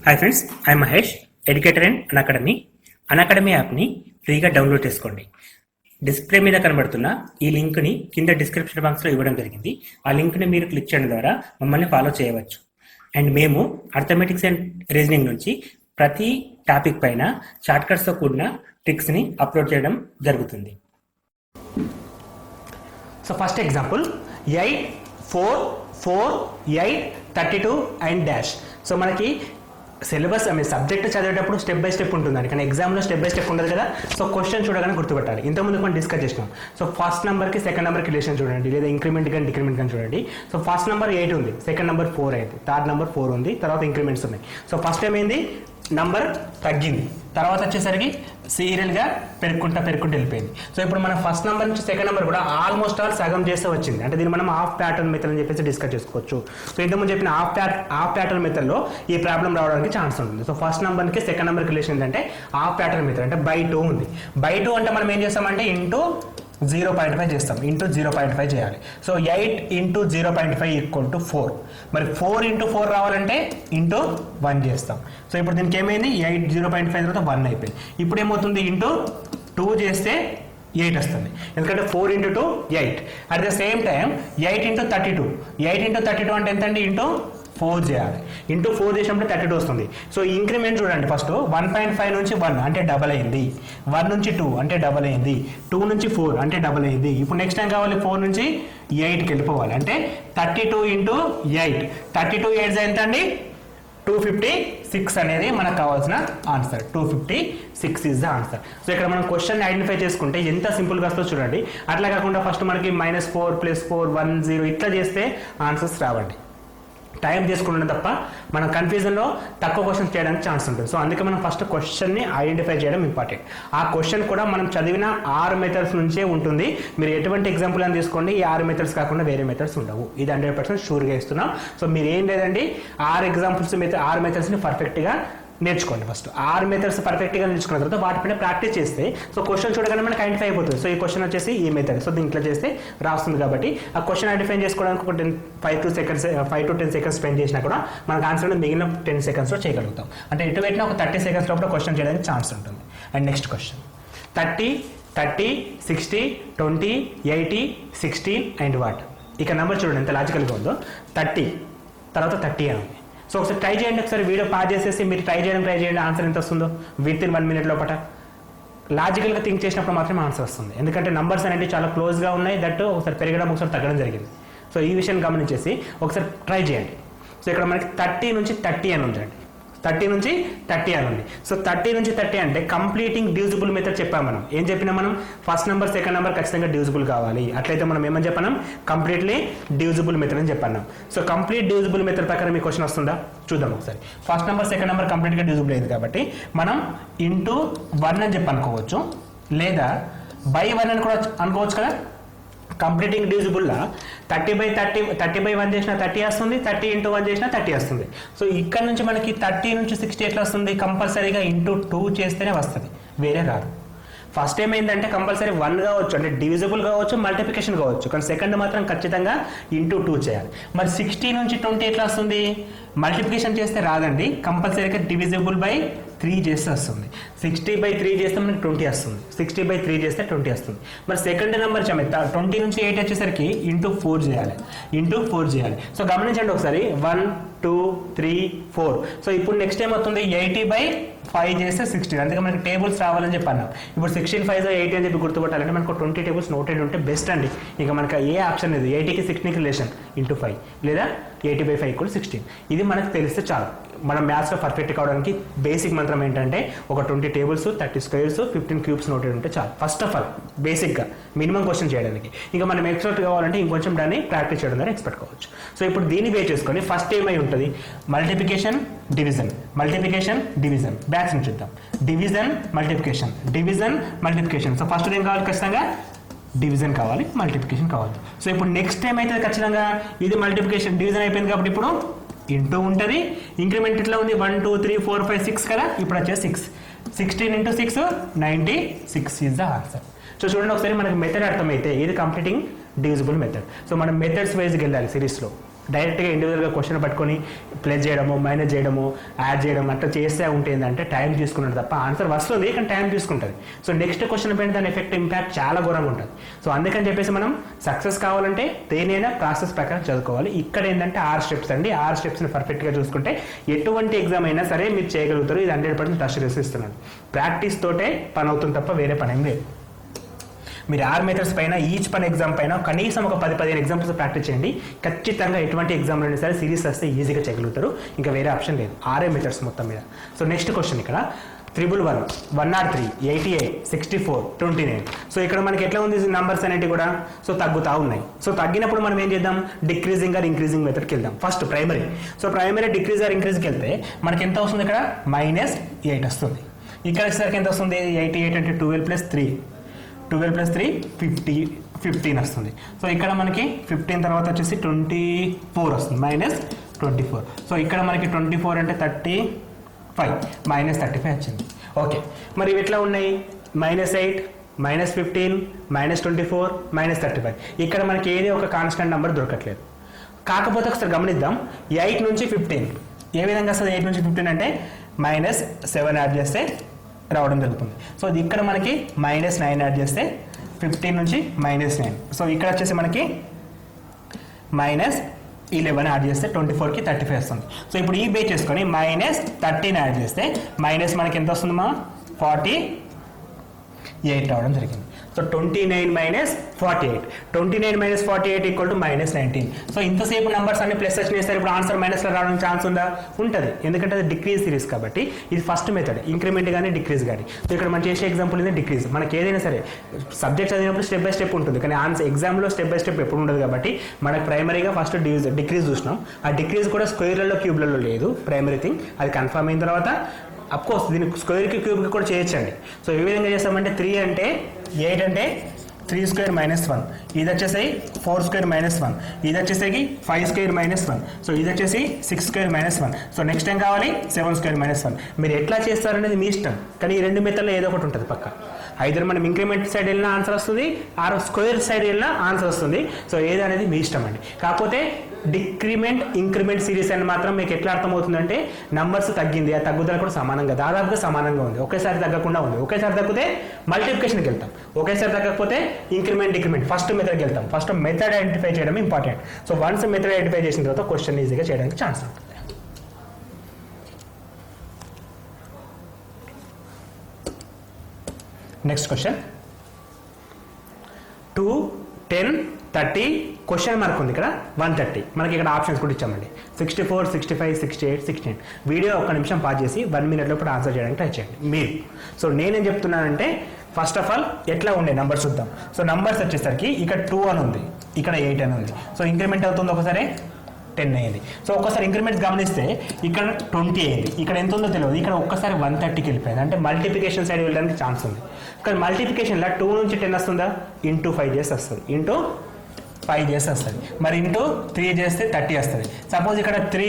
Hi friends, I Mahesh, educator and Unacademy యాప్ని ఫ్రీగా download చేసుకోండి. డిస్ప్లే మీద కనబడుతున్న ఈ లింక్ని కింద డిస్క్రిప్షన్ బాక్స్లో ఇవ్వడం జరిగింది. ఆ లింక్ని మీరు క్లిక్ చేయడం ద్వారా మమ్మల్ని ఫాలో చేయవచ్చు. అండ్ మేము అర్థమెటిక్స్ అండ్ రీజనింగ్ నుంచి ప్రతి టాపిక్ పైన షార్ట్కట్స్తో కూడిన ట్రిక్స్ని అప్లోడ్ చేయడం జరుగుతుంది. So first example 8, 4, 4, 8, 32 and dash. So మనకి సిలబస్ సబ్జెక్ట్ చదివేటప్పుడు స్టెప్ బై స్టెప్ ఉంటుందండి, కానీ ఎగ్జామ్లో స్టెప్ బై స్టెప్ ఉండదు కదా. సో క్వశ్చన్ చూడగానే గుర్తుపెట్టాలి. ఇంతకుముందు మనం డిస్కస్ చేసినాం. సో ఫస్ట్ నెంబర్కి సెకండ్ నెంబర్కి రిలేషన్ చూడండి, లేదా ఇంక్రిమెంట్ కానీ డిక్రిమెంట్ కానీ చూడండి. సో ఫస్ట్ నెంబర్ 8 ఉంది, సెకండ్ నెంబర్ 4 అయింది, థర్డ్ నెంబర్ 4 ఉంది, తర్వాత ఇంక్రిమెంట్స్ ఉన్నాయి. సో ఫస్ట్ ఏమైంది, నంబర్ తగ్గింది, తర్వాత వచ్చేసరికి సీరియల్గా పెరుగుకుంటా వెళ్ళిపోయింది. సో ఇప్పుడు మనం ఫస్ట్ నెంబర్ నుంచి సెకండ్ నెంబర్ కూడా ఆల్మోస్ట్ ఆల్ సగం చేస్తే వచ్చింది. అంటే దీన్ని మనం హాఫ్ ప్యాటర్న్ మెథడ్ అని చెప్పేసి డిస్కస్ చేసుకోవచ్చు. సో ఇంతకుముందు చెప్పిన హాఫ్ ప్యాటర్న్ మెథడ్లో ఈ ప్రాబ్లం రావడానికి ఛాన్స్ ఉంటుంది. సో ఫస్ట్ నెంబర్కి సెకండ్ నెంబర్కి రిలేషన్ ఏంటంటే హాఫ్ ప్యాటర్న్ మెథడ్, అంటే బై 2 ఉంది. బై 2 అంటే మనం ఏం చేస్తామంటే ఇంటూ 0.5 చేస్తాం, ఇంటూ 0.5 చేయాలి. So 8 into 0.5 equal to 4. మరి 4 ఇంటూ 4 రావాలంటే ఇంటూ 1 చేస్తాం. సో ఇప్పుడు దీనికి ఏమైంది, 8 0.5 తర్వాత 1 అయిపోయింది. ఇప్పుడు ఏమవుతుంది, ఇంటూ 2 చేస్తే 8 వస్తుంది, ఎందుకంటే 4 into 2 8. At the same time 8 into 32, 8 into 32 అంటే ఎంత అండి, ఇంటూ 4 చేయాలి. ఇంటూ 4 చేసినప్పుడు 32 వస్తుంది. సో ఇంక్రిమెంట్ చూడండి, ఫస్ట్ 1.5 నుంచి 1 అంటే డబల్ అయింది, 1 నుంచి 2 అంటే డబల్ అయింది, 2 నుంచి 4 అంటే డబల్ అయింది. ఇప్పుడు నెక్స్ట్ టైం కావాలి, 4 నుంచి 8కి వెళ్ళిపోవాలి, అంటే 32 ఇంటూ 8, 32 8 ఎంత అండి, 256 అనేది మనకు కావాల్సిన answer. 256 is the answer. So ఇక్కడ మనం క్వశ్చన్ ఐడెంటిఫై చేసుకుంటే ఎంత సింపుల్గా వస్తుందో చూడండి. అట్లా కాకుండా ఫస్ట్ మనకి -4 +4 1 0 ఇట్లా చేస్తే ఆన్సర్స్ రావండి. టైం తీసుకుంటే తప్ప మనం కన్ఫ్యూజన్లో తక్కువ క్వశ్చన్స్ చేయడానికి ఛాన్స్ ఉంటుంది. సో అందుకే మనం ఫస్ట్ క్వశ్చన్ని ఐడెంటిఫై చేయడం ఇంపార్టెంట్. ఆ క్వశ్చన్ కూడా మనం చదివిన 6 మెథడ్స్ నుంచే ఉంటుంది. మీరు ఎటువంటి ఎగ్జాంపుల్ అని తీసుకోండి, ఈ 6 మెథడ్స్ కాకుండా వేరే మెథడ్స్ ఉండవు. ఇది 100% షూర్గా ఇస్తున్నాం. సో మీరు ఏం లేదండి, 6 మెథడ్స్ని పర్ఫెక్ట్గా నేర్చుకోండి. ఫస్ట్ 6 మెథడ్స్ పర్ఫెక్ట్గా నేర్చుకున్న తర్వాత వాటిపైన ప్రాక్టీస్ చేస్తే సో క్వశ్చన్ చూడగానే మనకి ఐడెంటిఫై అయిపోతుంది. సో ఈ క్వశ్చన్ వచ్చేసి ఈ మెథడ్, సో దీంట్లో చేస్తే రాస్తుంది. కాబట్టి ఆ క్వశ్చన్ ఐడెంటిఫై చేసుకోవడానికి ఒక 5 to 10 సెకండ్స్ స్పెండ్ చేసినా కూడా మనకు ఆన్సర్ మిగిలిన 10 సెకండ్స్లో చేయగలుగుతాం. అంటే ఎటు పెట్టినా ఒక 30 సెకండ్స్ లోపల క్వశ్చన్ చేయడానికి ఛాన్స్ ఉంటుంది. And next question 30, 60, 20, 80, 16 and what. ఇక నెంబర్ చూడండి ఎంత లాజికల్గా ఉందో. 30 తర్వాత 30 అని ఉంది. సో ఒకసారి ట్రై చేయండి, ఒకసారి వీడియో పాజ్ చేసేసి మీరు ట్రై చేయండి, ఆన్సర్ ఎంత వస్తుందో విత్ ఇన్ 1 minute లోపల. లాజికల్గా థింక్ చేసినప్పుడు మాత్రమే ఆన్సర్ వస్తుంది, ఎందుకంటే నంబర్స్ అనేవి చాలా క్లోజ్గా ఉన్నాయి. దట్ ఒకసారి పెరగడం ఒకసారి తగ్గడం జరిగింది. సో ఈ విషయం గమనించేసి ఒకసారి ట్రై చేయండి. సో ఇక్కడ మనకి 30 నుంచి 30 అని ఉందండి, 30 నుంచి 30 అని ఉంది. సో 30 నుంచి 30 అంటే కంప్లీటింగ్ డివిజిబుల్ మెథడ్ చెప్పాం మనం. ఏం చెప్పినా మనం, ఫస్ట్ నెంబర్ సెకండ్ నెంబర్ ఖచ్చితంగా డివిజిబుల్ కావాలి. అట్లయితే మనం ఏమని చెప్పన్నాం, కంప్లీట్లీ డివిజిబుల్ మెథడ్ అని చెప్పన్నాం. సో కంప్లీట్ డివిజిబుల్ మెథడ్ ప్రకారం మీ క్వశ్చన్ వస్తుందా చూద్దాం ఒకసారి. ఫస్ట్ నెంబర్ సెకండ్ నెంబర్ కంప్లీట్గా డివిజిబుల్ అయింది కాబట్టి మనం ఇంటూ 1 అని చెప్పి అనుకోవచ్చు, లేదా బై 1 అని కూడా అనుకోవచ్చు కదా. కంప్లీటింగ్ డివిజిబుల్లా 30/1 చేసినా 30 వస్తుంది, 30 ఇంటూ 1 చేసినా 30 వస్తుంది. సో ఇక్కడ నుంచి మనకి 30 నుంచి 60 ఎట్లా వస్తుంది, కంపల్సరీగా ఇంటూ 2 చేస్తేనే వస్తుంది, వేరే రాదు. ఫస్ట్ ఏమైందంటే కంపల్సరీ 1 కావచ్చు, అంటే డివిజిబుల్ కావచ్చు, మల్టిప్లికేషన్ కావచ్చు, కానీ సెకండ్ మాత్రం ఖచ్చితంగా ఇంటూ 2 చేయాలి. మరి 60 నుంచి 20 ఎట్లా వస్తుంది, మల్టిప్లికేషన్ చేస్తే రాదండి, కంపల్సరీగా డివిజిబుల్ బై 3 చేస్తే వస్తుంది. 60/3 చేస్తే మనకి 20 వస్తుంది, 60/3 చేస్తే 20 వస్తుంది. మరి సెకండ్ నెంబర్ 20 నుంచి 8 వచ్చేసరికి ఇంటూ 4 చేయాలి. సో గమనించండి ఒకసారి, 1 2 3 4. సో ఇప్పుడు నెక్స్ట్ టైం అవుతుంది 80/5 చేస్తే 16. అందుకే మనకి టేబుల్స్ రావాలని చెప్పి అన్నాం. ఇప్పుడు 16 5 80 అని చెప్పి గుర్తుపట్టాలంటే మనకు 20 టేబుల్స్ నోటెడ్ ఉంటే బెస్ట్ అండి. ఇక మనకి ఏ ఆప్షన్ లేదు, 80కి 16కి రిలేషన్ ఇంటూ 5, లేదా 80/5 = 16. ఇది మనకు తెలిస్తే చాలు. మనం మ్యాథ్స్లో పర్ఫెక్ట్ కావడానికి బేసిక్ మంత్రం ఏంటంటే ఒక 20 టేబుల్స్, 30 స్క్వేర్స్, 15 క్యూబ్స్ నోటెడ్ ఉంటే చాలు. ఫస్ట్ ఆఫ్ ఆల్ బేసిక్గా మినిమం క్వశ్చన్ చేయడానికి. ఇంకా మనం ఎక్స్పర్ట్ కావాలంటే ఇంకొంచెం దాన్ని ప్రాక్టీస్ చేయడం ద్వారా ఎక్స్పర్ట్ కావచ్చు. సో ఇప్పుడు దీన్ని బేస్ చేసుకొని ఫస్ట్ ఏమై ఉంటుంది, మల్టిప్లికేషన్ డివిజన్. బ్యాక్స్ నుంచి చూద్దాం. Division multiplication. సో ఫస్ట్ ఏం కావాలి, ఖచ్చితంగా డివిజన్ కావాలి, మల్టిప్లికేషన్ కావాలి. సో ఇప్పుడు నెక్స్ట్ టైం అయితే ఖచ్చితంగా ఇది మల్టిప్లికేషన్ డివిజన్ అయిపోయింది కాబట్టి ఇప్పుడు ఇంటూ ఉంటుంది. ఇంక్రిమెంట్ ఇట్లా ఉంది, 1 2 3 4 5 6 కదా. ఇప్పుడు వచ్చేసి 6, 16 into 6 96 is the answer. So చూడండి ఒకసారి మనకి మెథడ్ అర్థమైతే ఇది కంప్లీటింగ్ డివిజిబుల్ మెథడ్. సో మనం మెథడ్స్ వైజ్కి వెళ్ళాలి సిరీస్లో. డైరెక్ట్గా ఇండివిజువల్గా క్వశ్చన్ పట్టుకొని ప్లస్ చేయడము మైనస్ చేయడము యాడ్ చేయడం అట్లా చేస్తే ఉంటే ఏంటంటే టైం తీసుకున్నట్టు తప్ప ఆన్సర్ వస్తుంది కానీ టైం తీసుకుంటుంది. సో నెక్స్ట్ క్వశ్చన్ పైన దాని ఎఫెక్ట్ ఇంపాక్ట్ చాలా ఘోరంగా ఉంటుంది. సో అందుకని చెప్పేసి మనం సక్సెస్ కావాలంటే దేనైనా ప్రాసెస్ ప్రకారం చదువుకోవాలి. ఇక్కడ ఏంటంటే 6 స్టెప్స్ అండి. 6 స్టెప్స్ని పర్ఫెక్ట్గా చూసుకుంటే ఎటువంటి ఎగ్జామ్ అయినా సరే మీరు చేయగలుగుతారు. ఇది 100% ట్రస్ట్ ఇస్తున్నాను. ప్రాక్టీస్ తోటే పని అవుతుంది తప్ప వేరే పని ఏం లేదు. మీరు 6 మెథడ్స్ పైన ఈచ్ పని ఎగ్జామ్ పైన కనీసం ఒక 10-15 ఎగ్జాంపుల్స్ ప్రాక్టీస్ చేయండి. ఖచ్చితంగా ఎటువంటి ఎగ్జామ్లో అయినా సరే సిరీస్ వస్తే ఈజీగా చేయగలుగుతారు. ఇంకా వేరే ఆప్షన్ లేదు. 6 మెథడ్స్ మొత్తం మీద. సో నెక్స్ట్ క్వశ్చన్ ఇక్కడ 311, 103, 88, 64, 29. సో ఇక్కడ మనకి ఎట్లా ఉంది నంబర్స్ అనేవి కూడా సో తగ్గుతూ ఉన్నాయి. సో తగ్గినప్పుడు మనం ఏం చేద్దాం, డిక్రీజింగ్ ఆర్ ఇంక్రీజింగ్ మెథడ్కి వెళ్దాం. First primary. So primary decrease or ఇంక్రీజ్కి వెళ్తే మనకి ఎంత వస్తుంది, ఇక్కడ -8 వస్తుంది. ఇక్కడ వచ్చేసరికి ఎంత వస్తుంది, 88 అంటే 12 + 3 15 వస్తుంది. సో ఇక్కడ మనకి 15 తర్వాత వచ్చేసి 24 వస్తుంది, -24. సో ఇక్కడ మనకి 24 అంటే 35, -35 వచ్చింది. ఓకే, మరి ఇవి ఎట్లా ఉన్నాయి, -8, -15, -24, -35. ఇక్కడ మనకి ఏది ఒక కాన్స్టెంట్ నెంబర్ దొరకట్లేదు. కాకపోతే ఒకసారి గమనిద్దాం, 8 నుంచి 15 ఏ విధంగా వస్తుంది. 8 నుంచి 15 అంటే -7 యాడ్ చేస్తే రావడం జరుగుతుంది. సో ఇక్కడ మనకి -9 యాడ్ చేస్తే 15 నుంచి -9. సో ఇక్కడ వచ్చేసి మనకి -11 యాడ్ చేస్తే 24కి 35 వస్తుంది. సో ఇప్పుడు ఈ బేస్ చేసుకొని -13 యాడ్ చేస్తే మనకి ఎంత వస్తుంది, 48 రావడం జరిగింది. సో 29 - 48, 29 - 48 = -19. సో ఇంతసేపు నెంబర్స్ అన్ని ప్లస్ వచ్చినాయి. ఇప్పుడు ఆన్సర్ మైనస్లో రావడానికి ఛాన్స్ ఉందా, ఉంటుంది. ఎందుకంటే అది డిక్రీజ్ సిరీస్ కాబట్టి. ఇది ఫస్ట్ మెథడ్, ఇంక్రిమెంట్ కానీ డిక్రీజ్ కానీ. సో ఇక్కడ మనం చేసే ఎగ్జాంపుల్ ఇది డిక్రీజ్. మనకి ఏదైనా సరే సబ్జెక్ట్ చదివినప్పుడు స్టెప్ బై స్టెప్ ఉంటుంది, కానీ ఆన్సర్ ఎగ్జామ్లో స్టెప్ బై స్టెప్ ఎప్పుడు ఉండదు. కాబట్టి మనకు ప్రైమరీగా ఫస్ట్ డిక్రీజ్ చూసినాం. ఆ డిక్రీజ్ కూడా స్క్వేర్లలో క్యూబ్లలో లేదు, ప్రైమరీ థింగ్. అది కన్ఫర్మ్ అయిన తర్వాత అఫ్కోర్స్ దీనికి స్క్వేర్కి క్యూబ్కి కూడా చేయొచ్చండి. సో ఏ విధంగా చేస్తామంటే 3 అంటే 8 అంటే 3² - 1, ఇది వచ్చేసి 4² - 1, ఇది వచ్చేసరికి 5² - 1. సో ఇది వచ్చేసి 6² - 1. సో నెక్స్ట్ టైం కావాలి 7² - 1. మీరు ఎట్లా చేస్తారనేది మీ ఇష్టం, కానీ ఈ 2 మెథడ్లో ఏదో ఒకటి ఉంటుంది పక్క. ఐదర్ మనం ఇంక్రిమెంట్ సైడ్ వెళ్ళినా ఆన్సర్ వస్తుంది, ఆర్ స్క్వేర్ సైడ్ వెళ్ళినా ఆన్సర్ వస్తుంది. సో ఏది అనేది మీ ఇష్టం అండి. కాకపోతే డిక్రిమెంట్ ఇంక్రిమెంట్ సిరీస్ అని మాత్రం మీకు ఎట్లా అర్థమవుతుందంటే నంబర్స్ తగ్గింది, ఆ తగ్గుదల కూడా సమానంగా దాదాపుగా సమానంగా ఉంది. ఒకేసారి తగ్గకుండా ఉంది. ఒకేసారి తగ్గితే మల్టిప్లికేషన్కి వెళ్తాం, ఒకేసారి తగ్గకపోతే ఇంక్రిమెంట్ డిక్రిమెంట్ ఫస్ట్ మెథడ్కి వెళ్తాం. ఫస్ట్ మెథడ్ ఐడెంటిఫై చేయడం important. So once method identify చేసిన తర్వాత క్వశ్చన్ ఈజీగా చేయడానికి ఛాన్స్ ఉంటుంది. నెక్స్ట్ క్వశ్చన్ 2, 10, 30 క్వశ్చన్ మార్క్ ఉంది ఇక్కడ 130. మనకి ఇక్కడ ఆప్షన్స్ కూడా ఇచ్చామండి, 64, 65, 68, 16. వీడియో 1 నిమిషం పాజ్ చేసి 1 మినిట్ లోపల ఆన్సర్ చేయడానికి ట్రై చేయండి మీరు. సో నేనేం చెప్తున్నానంటే ఫస్ట్ ఆఫ్ ఆల్ ఎట్లా ఉండే నంబర్స్ చూద్దాం. సో నంబర్స్ వచ్చేసరికి ఇక్కడ 2 అని ఉంది, ఇక్కడ 8 అని ఉంది. సో ఇంక్రిమెంట్ అవుతుంది, ఒకసారి 10 అయింది. సో ఒక్కసారి ఇంక్రిమెంట్స్ గమనిస్తే ఇక్కడ 20 అయింది, ఇక్కడ ఎంత ఉందో తెలియదు. ఇక్కడ ఒక్కసారి 130కి వెళ్ళిపోయింది, అంటే మల్టిప్లికేషన్ సైడ్ వెళ్ళడానికి ఛాన్స్ ఉంది. కానీ మల్టిప్లికేషన్లో 2 నుంచి 10 వస్తుందా, ఇంటూ 5 చేస్తే వస్తుంది, ఇంటూ 5 చేస్తే వస్తుంది. మరి ఇంటూ 3 చేస్తే 30 వస్తుంది. సపోజ్ ఇక్కడ 3,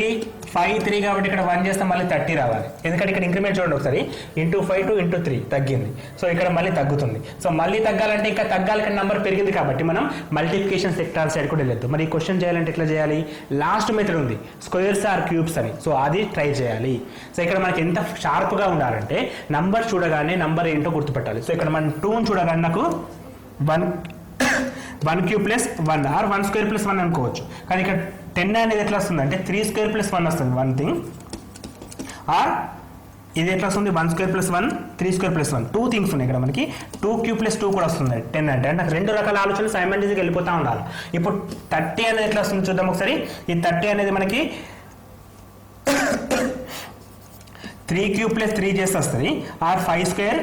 5, 3 కాబట్టి ఇక్కడ 1 చేస్తే మళ్ళీ 30 రావాలి. ఎందుకంటే ఇక్కడ ఇంక్రిమెంట్ చూడండి ఒకసారి, ఇంటూ 5 to ఇంటూ 3 తగ్గింది. సో ఇక్కడ మళ్ళీ తగ్గుతుంది. సో మళ్ళీ తగ్గాలంటే ఇంకా తగ్గాలి, కానీ నెంబర్ పెరిగింది కాబట్టి మనం మల్టిప్లికేషన్ సెక్టార్ సైడ్ కూడా వెళ్ళొద్దు. మరి ఈ క్వశ్చన్ చేయాలంటే ఎట్లా చేయాలి, లాస్ట్ మెథడ్ ఉంది స్క్వేర్స్ ఆర్ క్యూబ్స్ అని. సో అది ట్రై చేయాలి. సో ఇక్కడ మనకి ఎంత షార్ప్గా ఉండాలంటే నంబర్ చూడగానే నంబర్ ఏంటో గుర్తుపెట్టాలి. సో ఇక్కడ మనం 2 చూడగానే నాకు 1³ + 1 ఆర్ 1² + 1 అనుకోవచ్చు. కానీ ఇక్కడ 10 అనేది ఎట్లా వస్తుంది అంటే 3² + 1 వస్తుంది, 1 థింగ్. ఆర్ ఇది ఎట్లా వస్తుంది, 1² + 1, 3² + 1, 2 థింగ్స్ ఉన్నాయి ఇక్కడ మనకి. 2³ + 2 కూడా వస్తుంది 10 అంటే. నాకు 2 రకాల ఆలోచనలు సైమల్టేనియస్గా వెళ్ళిపోతూ ఉండాలి. ఇప్పుడు 30 అనేది ఎట్లా వస్తుంది చూద్దాం ఒకసారి. ఈ 30 అనేది మనకి 3³ + 3 చేస్తే వస్తుంది, ఆర్ 5²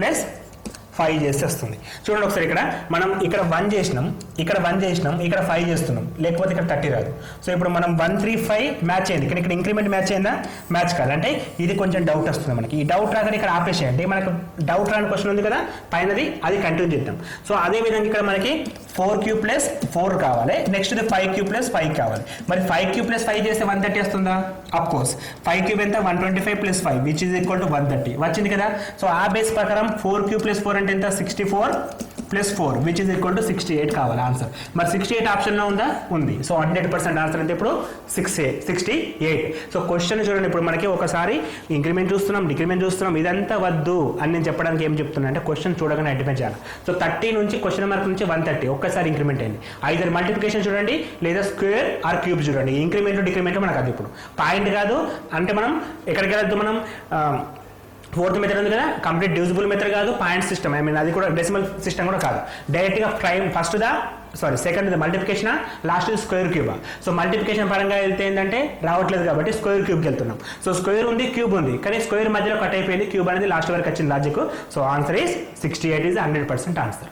+ 5 చేస్తే వస్తుంది. చూడండి ఒకసారి, ఇక్కడ మనం ఇక్కడ 1 చేసినాం, ఇక్కడ 1 చేసినాం, ఇక్కడ 5 చేస్తున్నాం, లేకపోతే ఇక్కడ 30 రాదు. సో ఇప్పుడు మనం 1, 3, 5 మ్యాచ్ అయింది, కానీ ఇక్కడ ఇంక్రిమెంట్ మ్యాచ్ అయిందా, మ్యాచ్ కాదు. అంటే ఇది కొంచెం డౌట్ వస్తుంది మనకి. ఈ డౌట్ రాగానే ఇక్కడ ఆపేసేయండి. మనకు డౌట్ రాని క్వశ్చన్ ఉంది కదా పైనది, అది కంటిన్యూ చేద్దాం. సో అదే విధంగా ఇక్కడ మనకి 4³ + 4 కావాలి, నెక్స్ట్ 5³ + 5 కావాలి. మరి 5³ + 5 చేస్తే 130 వస్తుందా, అఫ్ కోర్స్. 5³ ఎంత, 125 + 5 విచ్ ఈజ్ ఈక్వల్ టు 130 వచ్చింది కదా. సో ఆ బేస్ ప్రకారం 4³ + 4 అంటే ఎంత, 64 plus 4 which is equal to 68 కావాలి ఆన్సర్. మరి 68 ఆప్షన్లో ఉందా? ఉంది. సో 100% ఆన్సర్ అంటే ఇప్పుడు 68. సో క్వశ్చన్ చూడండి, ఇప్పుడు మనకి ఒకసారి ఇంక్రిమెంట్ చూస్తున్నాం, డిక్రిమెంట్ చూస్తున్నాం, ఇదంతా వద్దు అని నేను చెప్పడానికి ఏం చెప్తున్నా అంటే క్వశ్చన్ చూడగానే ఐడెంటిఫై చేయాలి. సో 30 నుంచి క్వశ్చన్ మార్క్ నుంచి 130 ఒక్కసారి ఇంక్రిమెంట్ అయింది. ఐదర్ మల్టిప్లికేషన్ చూడండి లేదా స్క్వేర్ ఆర్ క్యూబ్ చూడండి. ఇంక్రిమెంట్ డిక్రిమెంట్ మనకు అది ఇప్పుడు పాయింట్ కాదు. అంటే మనం ఎక్కడికి వెళ్ళొద్దు, మనం ఫోర్త్ మెథడ్ ఉంది కదా, కంప్లీట్ డివిజిబుల్ మెథడ్ కాదు, పాయింట్ సిస్టమ్, ఐ మీన్ అది కూడా డెసిమల్ సిస్టమ్ కూడా కాదు. డైరెక్ట్గా second multiplication, last square cube. So multiplication పరంగా వెళ్తే ఏంటంటే రావట్లేదు కాబట్టి స్క్వేర్ క్యూబ్కి వెళ్తున్నాం. సో స్క్వేర్ ఉంది, క్యూబ్ ఉంది, కానీ స్క్వేర్ మధ్యలో కట్ అయిపోయింది, క్యూబ్ అనేది లాస్ట్ వరకు వచ్చింది logic. So answer is 68 is 100% answer.